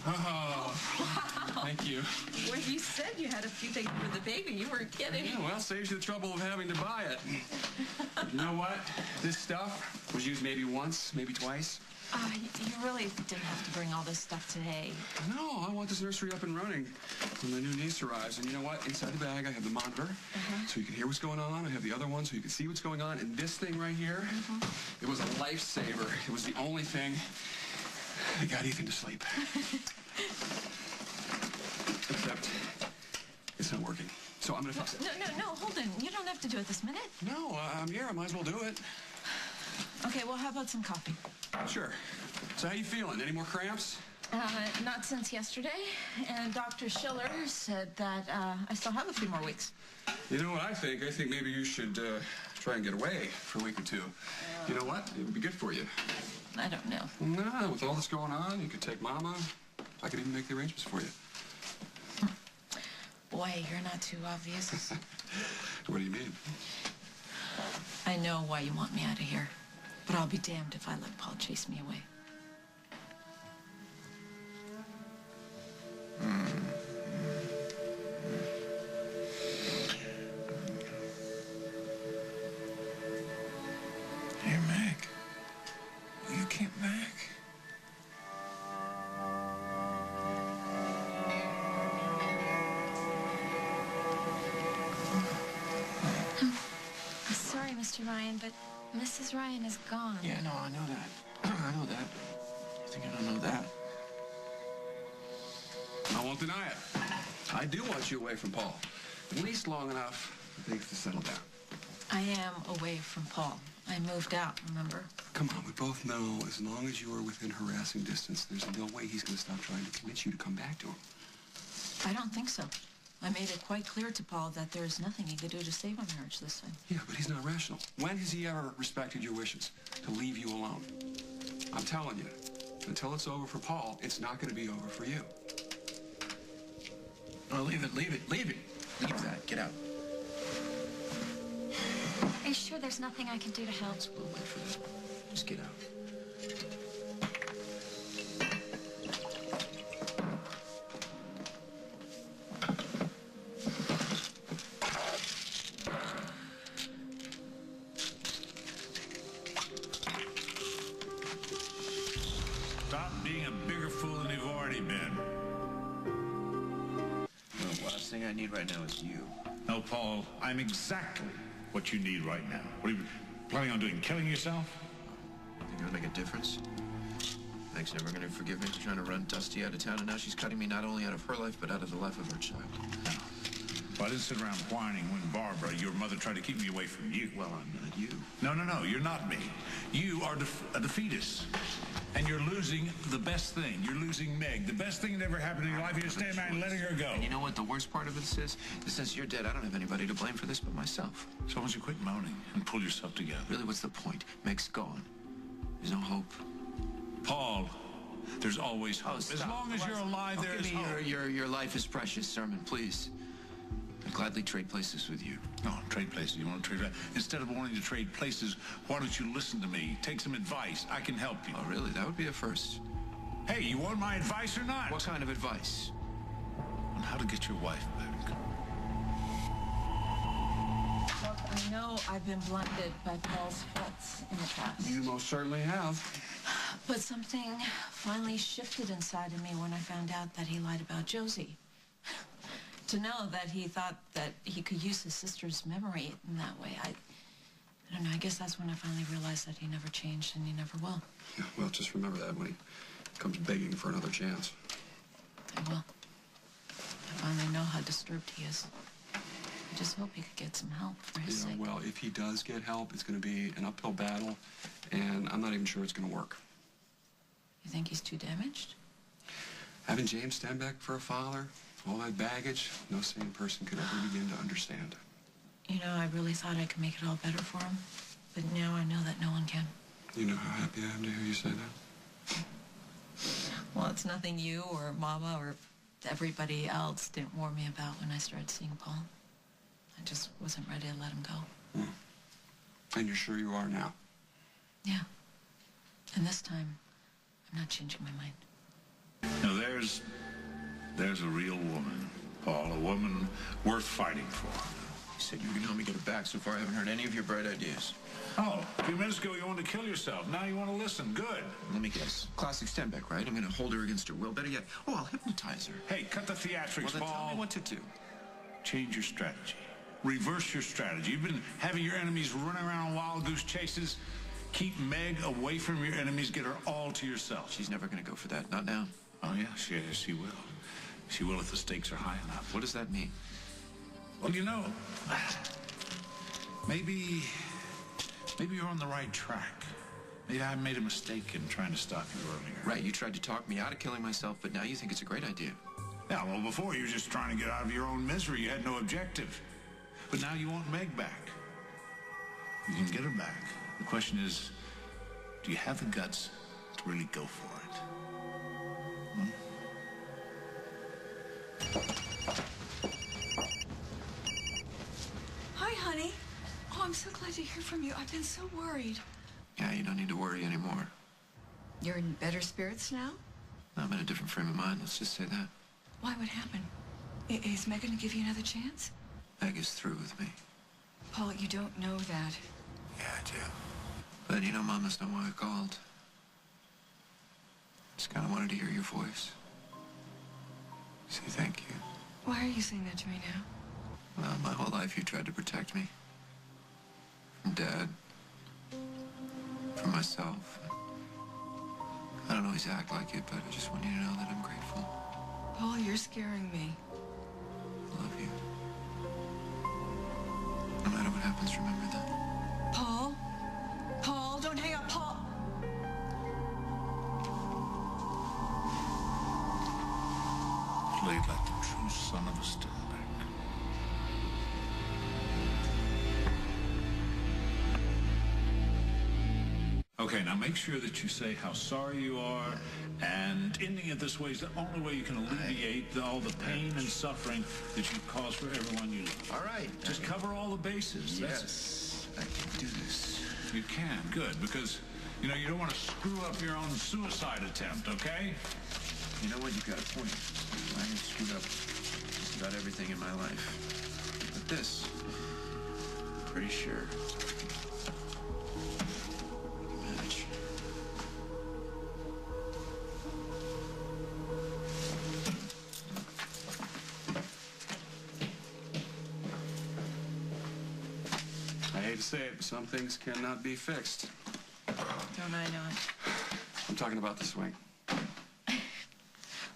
Oh, wow. Thank you. Well, you said you had a few things for the baby. You weren't kidding. Yeah, well, saves you the trouble of having to buy it. You know what? This stuff was used maybe once, maybe twice. You really didn't have to bring all this stuff today. No, I want this nursery up and running when my new niece arrives. And you know what? Inside the bag, I have the monitor, so you can hear what's going on. I have the other one, so you can see what's going on. And this thing right here, it was a lifesaver. It was the only thing that got Ethan to sleep. Except, it's not working. So I'm gonna fix it. No, hold on. You don't have to do it this minute. No, I'm here. I might as well do it. Okay, well, how about some coffee? Sure. So how you feeling? Any more cramps? Not since yesterday. And Dr. Schiller said that I still have a few more weeks. You know what I think? I think maybe you should try and get away for a week or two. You know what? It would be good for you. I don't know. No, with all this going on, you could take Mama. I could even make the arrangements for you. Boy, you're not too obvious. What do you mean? I know why you want me out of here. But I'll be damned if I let Paul chase me away. Hey, Meg. Will you get back? Sorry, Mr. Ryan, but Mrs. Ryan is gone. Yeah, no, I know that. I know that. You think I don't know that? I won't deny it. I do want you away from Paul. At least long enough for things to settle down. I am away from Paul. I moved out, remember? Come on, we both know as long as you are within harassing distance, there's no way he's going to stop trying to convince you to come back to him. I don't think so. I made it quite clear to Paul that there's nothing he could do to save our marriage this time. Yeah, but he's not rational. When has he ever respected your wishes to leave you alone? I'm telling you, until it's over for Paul, it's not going to be over for you. Oh, leave it. Leave that. Get out. Are you sure there's nothing I can do to help? We'll wait for that. Just get out. Stop being a bigger fool than you've already been. The last thing I need right now is you. No, Paul, I'm exactly what you need right now. What are you planning on doing? Killing yourself? Think it'll make a difference? Meg's never going to forgive me for trying to run Dusty out of town, and now she's cutting me not only out of her life, but out of the life of her child. No. Well, I didn't sit around whining when Barbara, your mother, tried to keep me away from you. Well, I'm not you. No, you're not me. You are a defeatist. And you're losing the best thing. You're losing Meg. The best thing that ever happened in your life. You're standing back and letting her go. And you know what the worst part of this is? Since you're dead, I don't have anybody to blame for this but myself. So why don't you quit moaning and pull yourself together? Really, what's the point? Meg's gone. There's no hope. Paul, there's always hope. As long as you're alive, there is hope. Your life is precious, Sermon, please. I'd gladly trade places with you. No, trade places. You want to trade? Instead of wanting to trade places, why don't you listen to me? Take some advice. I can help you. Oh, really? That would be a first. Hey, you want my advice or not? What kind of advice? On how to get your wife back. Look, I know I've been blinded by Paul's faults in the past. You most certainly have. But something finally shifted inside of me when I found out that he lied about Josie. To know that he thought that he could use his sister's memory in that way, I don't know, I guess that's when I finally realized that he never changed and he never will. Yeah, well, just remember that when he comes begging for another chance. I will. I finally know how disturbed he is. I just hope he could get some help for his sake. Well, if he does get help, it's going to be an uphill battle, and I'm not even sure it's going to work. You think he's too damaged? Having James stand back for a father, all that baggage, no sane person could ever begin to understand. You know, I really thought I could make it all better for him, but now I know that no one can. You know how happy I am to hear you say that? Well, it's nothing you or Mama or everybody else didn't warn me about when I started seeing Paul. I just wasn't ready to let him go. And you're sure you are now? Yeah. And this time, I'm not changing my mind. Now, there's There's a real woman, Paul, a woman worth fighting for. You said you were going to help me get her back. So far, I haven't heard any of your bright ideas. Oh, a few minutes ago you wanted to kill yourself. Now you want to listen. Good. Let me guess. Classic Stenbeck, right? I'm going to hold her against her will. Better yet, I'll hypnotize her. Hey, cut the theatrics, Well, then Paul. tell me what to do. Change your strategy. Reverse your strategy. You've been having your enemies running around wild goose chases. Keep Meg away from your enemies. Get her all to yourself. She's never going to go for that. Not now. Oh, yeah, she will. She will if the stakes are high enough. What does that mean? Well, you know, maybe you're on the right track. Maybe I made a mistake in trying to stop you earlier. Right, you tried to talk me out of killing myself, but now you think it's a great idea. Yeah, well, before you were just trying to get out of your own misery. You had no objective. But now you want Meg back. You can get her back. The question is, do you have the guts to really go for it? Hi, honey. Oh, I'm so glad to hear from you. I've been so worried. Yeah, you don't need to worry anymore. You're in better spirits now? I'm in a different frame of mind, let's just say that. Why? What happened? Is Meg going to give you another chance? Meg is through with me. Paul, you don't know that. Yeah, I do. But you know, Mom must know why I called. Just kind of wanted to hear your voice. Say thank you. Why are you saying that to me now? Well, my whole life you tried to protect me. From Dad. From myself. I don't always act like it, but I just want you to know that I'm grateful. Paul, you're scaring me. I love you. No matter what happens, remember that. Paul? Paul, don't hang up, Paul! Played like the true son of a Stenbeck. Okay, now make sure that you say how sorry you are, and ending it this way is the only way you can alleviate all the pain and suffering that you cause for everyone you love. All right. Just cover all the bases. Yes, I can do this. You can, good, because, you know, you don't want to screw up your own suicide attempt, okay? You know what? You've got a point. I have screwed up just about everything in my life. But this, I'm pretty sure. Match. I hate to say it, but some things cannot be fixed. Don't I know it? I'm talking about the swing.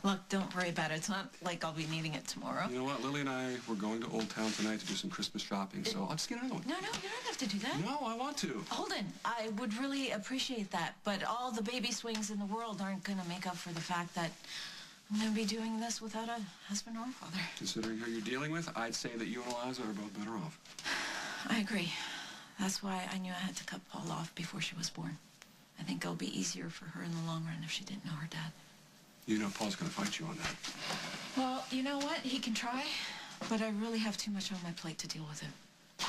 Look, don't worry about it. It's not like I'll be needing it tomorrow. You know what? Lily and I, we're going to Old Town tonight to do some Christmas shopping, so I'll just get another one. No, you don't have to do that. No, I want to. Holden, I would really appreciate that, but all the baby swings in the world aren't going to make up for the fact that I'm going to be doing this without a husband or a father. Considering who you're dealing with, I'd say that you and Eliza are both better off. I agree. That's why I knew I had to cut Paul off before she was born. I think it'll be easier for her in the long run if she didn't know her dad. You know Paul's going to fight you on that. Well, you know what? He can try, but I really have too much on my plate to deal with him.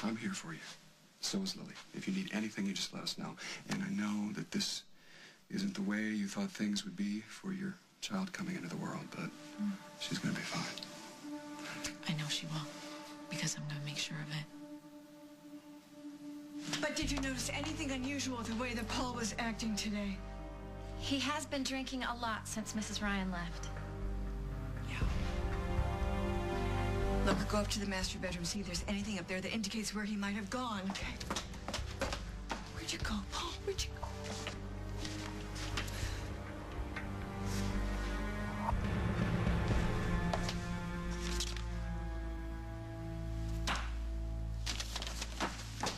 I'm here for you. So is Lily. If you need anything, you just let us know. And I know that this isn't the way you thought things would be for your child coming into the world, but she's going to be fine. I know she will, because I'm going to make sure of it. But did you notice anything unusual with the way that Paul was acting today? He has been drinking a lot since Mrs. Ryan left. Yeah. Look, go up to the master bedroom, see if there's anything up there that indicates where he might have gone. Okay. Where'd you go, Paul? Where'd you go?